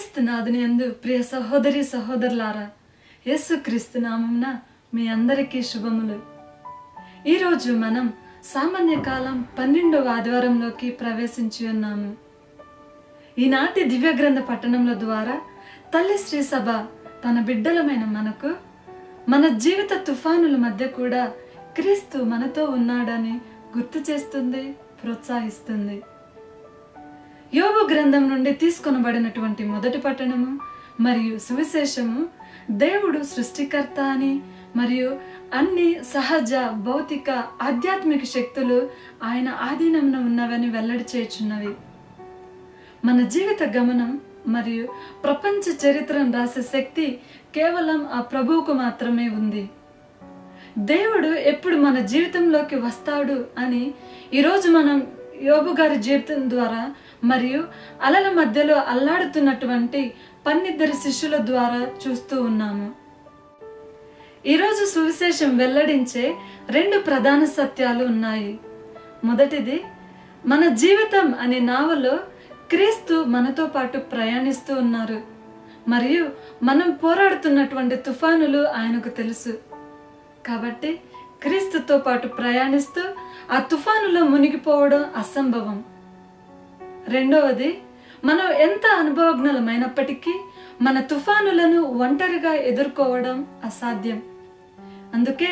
క్రీస్తునాథుని యందు ప్రియ సహోదరి సహోదరులారా, యేసుక్రీస్తు నామమున మీ అందరికీ శుభములు. ఈరోజు మనం సామాన్య కాలం 12వ ఆదివారంలోకి ప్రవేశించి ఉన్నాము. ఈనాటి దివ్య గ్రంథ పట్టణంల ద్వారా తల్లి శ్రీ సభ తన బిడ్డలమైన మనకు మన జీవిత తుఫానుల మధ్య కూడా క్రీస్తు మనతో ఉన్నాడని గుర్తు చేస్తుంది, ప్రోత్సహిస్తుంది. యోబు గ్రంథం నుండి తీసుకొనబడినటువంటి మొదటి పట్టణము మరియు సువిశేషము దేవుడు సృష్టికర్త అని మరియు అన్ని సహజ భౌతిక ఆధ్యాత్మిక శక్తులు ఆయన ఆధీనంలో ఉన్నవని వెల్లడి చేయుచున్నవి. మన జీవిత గమనం మరియు ప్రపంచ చరిత్రను రాసే శక్తి కేవలం ఆ ప్రభువుకు మాత్రమే ఉంది. దేవుడు ఎప్పుడు మన జీవితంలోకి వస్తాడు అని ఈరోజు మనం యోబు గారి జీవితం ద్వారా మరియు అలల మధ్యలో అల్లాడుతున్నటువంటి 12 శిష్యుల ద్వారా చూస్తూ ఉన్నాము. ఈరోజు సువిశేషం వెల్లడించే 2 ప్రధాన సత్యాలు ఉన్నాయి. మొదటిది, మన జీవితం అనే నావలో క్రీస్తు మనతో పాటు ప్రయాణిస్తూ ఉన్నారు మరియు మనం పోరాడుతున్నటువంటి తుఫానులు ఆయనకు తెలుసు. కాబట్టి క్రీస్తుతో పాటు ప్రయాణిస్తూ ఆ తుఫానులో మునిగిపోవడం అసంభవం. రెండవది, మనం ఎంత అనుభవజ్ఞులమైనప్పటికీ మన తుఫానులను ఒంటరిగా ఎదుర్కోవడం అసాధ్యం. అందుకే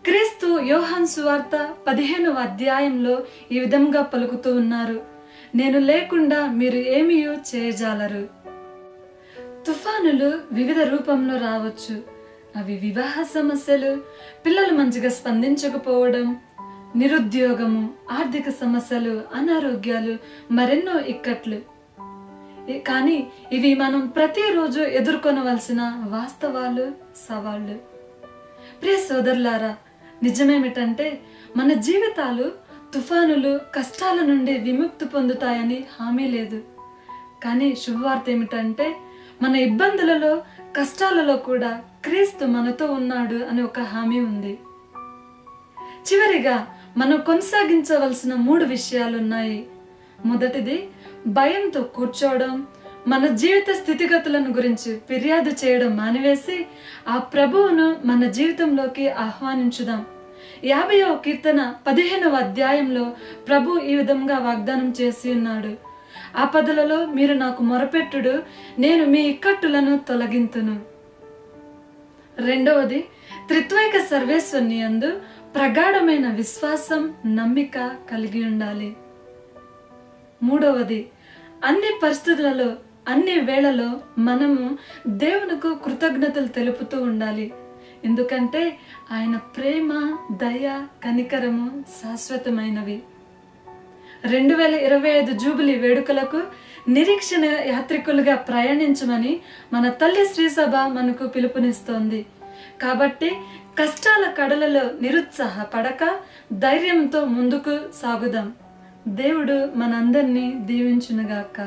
క్రీస్తు యోహాను సువార్త 15వ అధ్యాయంలో ఈ విధంగా పలుకుతూ ఉన్నారు, నేను లేకుండా మీరు ఏమీ చేయజాలరు. తుఫానులు వివిధ రూపంలో రావచ్చు. అవి వివాహ సమస్యలు, పిల్లలు మంచిగా స్పందించకపోవడం, నిరుద్యోగము, ఆర్థిక సమస్యలు, అనారోగ్యాలు, మరెన్నో ఇక్కట్లు. కానీ ఇవి మనం ప్రతిరోజు ఎదుర్కొనవలసిన వాస్తవాలు, సవాళ్ళు. ప్రియ సోదరులారా, నిజమేమిటంటే మన జీవితాలు తుఫానులు, కష్టాల నుండి విముక్తి పొందుతాయని హామీ లేదు. కానీ శుభవార్త ఏమిటంటే మన ఇబ్బందులలో, కష్టాలలో కూడా క్రీస్తు మనతో ఉన్నాడు అని ఒక హామీ ఉంది. చివరిగా మనం కొనసాగించవలసిన 3 విషయాలు ఉన్నాయి. మొదటిది, భయంతో కూర్చోవడం, మన జీవిత స్థితిగతులను గురించి ఫిర్యాదు చేయడం మానివేసి ఆ ప్రభువును మన జీవితంలోకి ఆహ్వానించుదాం. 50వ కీర్తన 15వ అధ్యాయంలో ప్రభు ఈ విధంగా వాగ్దానం చేసి ఉన్నాడు, ఆపదలలో మీరు నాకు మొరపెట్టుడు, నేను మీ ఇక్కట్టులను తొలగింతును. రెండవది, త్రిత్వైక సర్వేశ్వరుని యందు ప్రగాఢమైన విశ్వాసం, నమ్మిక కలిగి ఉండాలి. మూడవది, అన్ని పరిస్థితులలో, అన్ని వేళలో మనము దేవునికి కృతజ్ఞతలు తెలుపుతూ ఉండాలి. ఎందుకంటే ఆయన ప్రేమ, దయ, కనికరము శాశ్వతమైనవి. 2025 జూబిలీ వేడుకలకు నిరీక్షణ యాత్రికులుగా ప్రయాణించమని మన తల్లి శ్రీసభ మనకు పిలుపునిస్తోంది. కాబట్టి కష్టాల కడలలో నిరుత్సాహపడక ధైర్యంతో ముందుకు సాగుదాం. దేవుడు మనందరినీ దీవించునుగాక.